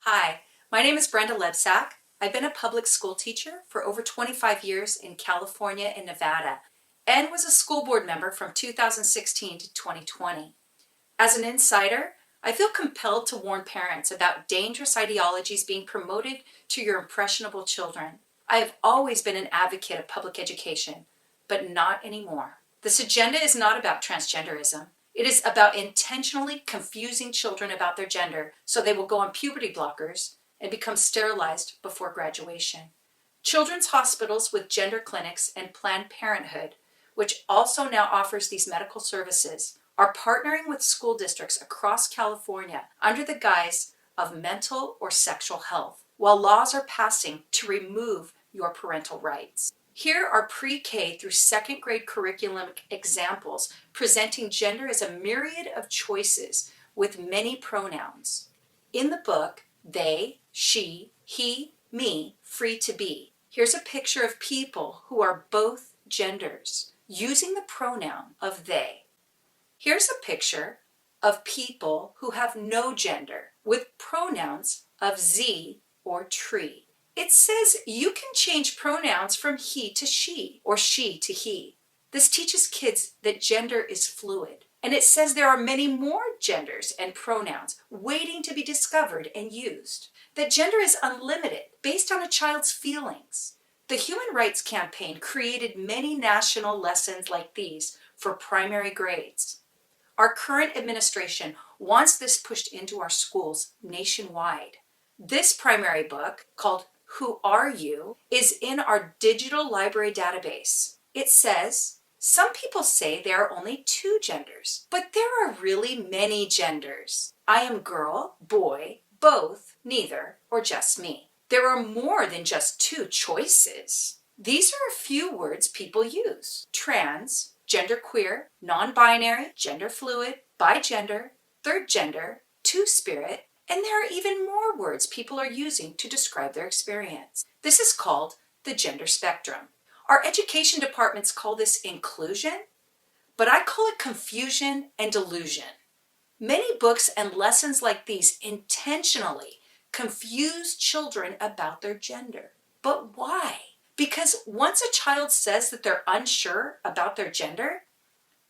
Hi, my name is Brenda Lebsack. I've been a public school teacher for over 25 years in California and Nevada, and was a school board member from 2016 to 2020. As an insider, I feel compelled to warn parents about dangerous ideologies being promoted to your impressionable children. I have always been an advocate of public education, but not anymore. This agenda is not about transgenderism. It is about intentionally confusing children about their gender so they will go on puberty blockers and become sterilized before graduation. Children's hospitals with gender clinics and Planned Parenthood, which also now offers these medical services, are partnering with school districts across California under the guise of mental or sexual health, while laws are passing to remove your parental rights. Here are pre-K through second grade curriculum examples presenting gender as a myriad of choices with many pronouns. In the book, they, she, he, me, free to be. Here's a picture of people who are both genders using the pronoun of they. Here's a picture of people who have no gender with pronouns of z or tree. It says you can change pronouns from he to she or she to he. This teaches kids that gender is fluid, and it says there are many more genders and pronouns waiting to be discovered and used. That gender is unlimited based on a child's feelings. The Human Rights Campaign created many national lessons like these for primary grades. Our current administration wants this pushed into our schools nationwide. This primary book, called Who Are You?, is in our digital library database. It says, some people say there are only two genders, but there are really many genders. I am girl, boy, both, neither, or just me. There are more than just two choices. These are a few words people use: trans, genderqueer, non-binary, gender fluid, bigender, third gender, two-spirit, and there are even more words people are using to describe their experience. This is called the gender spectrum. Our education departments call this inclusion, but I call it confusion and delusion. Many books and lessons like these intentionally confuse children about their gender. But why? Because once a child says that they're unsure about their gender,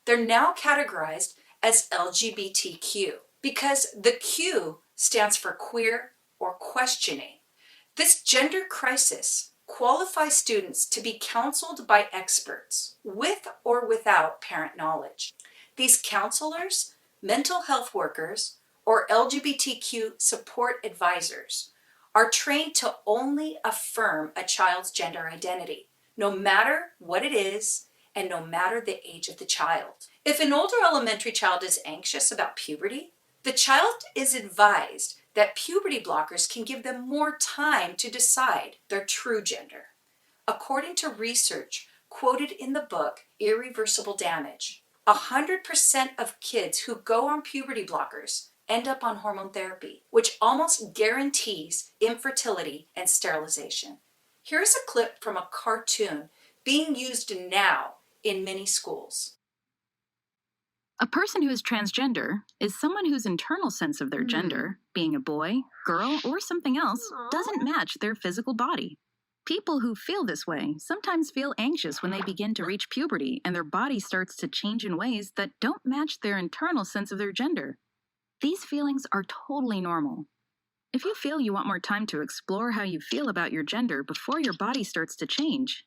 they're now categorized as LGBTQ, because the Q stands for queer or questioning. This gender crisis qualifies students to be counseled by experts, with or without parent knowledge. These counselors, mental health workers, or LGBTQ support advisors are trained to only affirm a child's gender identity, no matter what it is and no matter the age of the child. If an older elementary child is anxious about puberty, the child is advised that puberty blockers can give them more time to decide their true gender. According to research quoted in the book Irreversible Damage, 100% of kids who go on puberty blockers end up on hormone therapy, which almost guarantees infertility and sterilization. Here's a clip from a cartoon being used now in many schools. A person who is transgender is someone whose internal sense of their gender, being a boy, girl, or something else, doesn't match their physical body. People who feel this way sometimes feel anxious when they begin to reach puberty and their body starts to change in ways that don't match their internal sense of their gender. These feelings are totally normal. If you feel you want more time to explore how you feel about your gender before your body starts to change,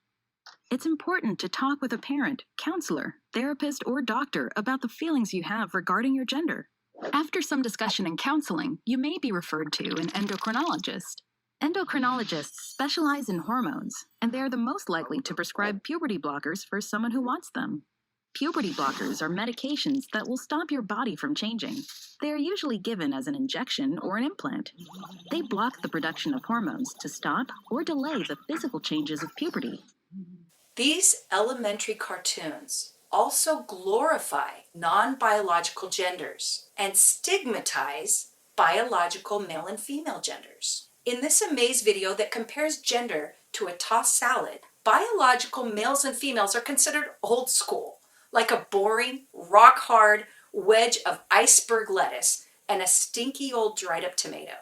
it's important to talk with a parent, counselor, therapist, or doctor about the feelings you have regarding your gender. After some discussion and counseling, you may be referred to an endocrinologist. Endocrinologists specialize in hormones, and they are the most likely to prescribe puberty blockers for someone who wants them. Puberty blockers are medications that will stop your body from changing. They are usually given as an injection or an implant. They block the production of hormones to stop or delay the physical changes of puberty. These elementary cartoons also glorify non-biological genders and stigmatize biological male and female genders. In this Amaze video that compares gender to a tossed salad, biological males and females are considered old school, like a boring, rock-hard wedge of iceberg lettuce and a stinky old dried-up tomato.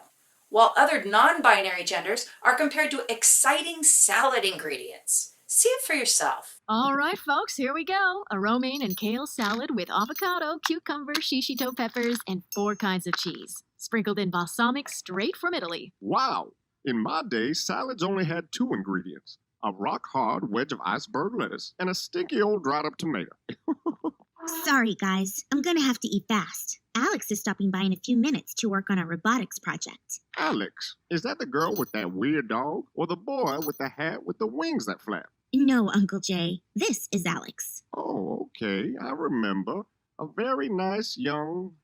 while other non-binary genders are compared to exciting salad ingredients. See it for yourself. All right, folks, here we go. A romaine and kale salad with avocado, cucumber, shishito peppers, and 4 kinds of cheese. Sprinkled in balsamic straight from Italy. Wow! In my day, salads only had 2 ingredients. A rock-hard wedge of iceberg lettuce and a stinky old dried-up tomato. Sorry, guys. I'm gonna have to eat fast. Alex is stopping by in a few minutes to work on a robotics project. Alex, is that the girl with that weird dog or the boy with the hat with the wings that flap? No, Uncle Jay. This is Alex. Oh, okay, I remember. A very nice young...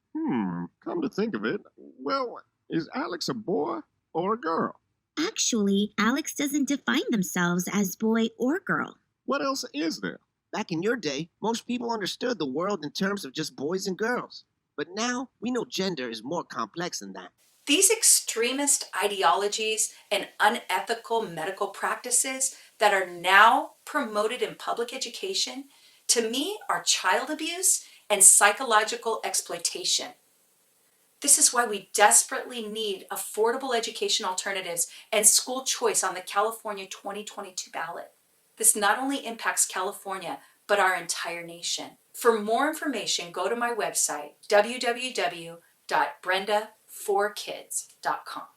come to think of it, well, is Alex a boy or a girl? Actually, Alex doesn't define themselves as boy or girl. What else is there? Back in your day, most people understood the world in terms of just boys and girls. But now, we know gender is more complex than that. These extremist ideologies and unethical medical practices that are now promoted in public education, to me, are child abuse and psychological exploitation. This is why we desperately need affordable education alternatives and school choice on the California 2022 ballot. This not only impacts California, but our entire nation. For more information, go to my website, www.brendaforkids.com.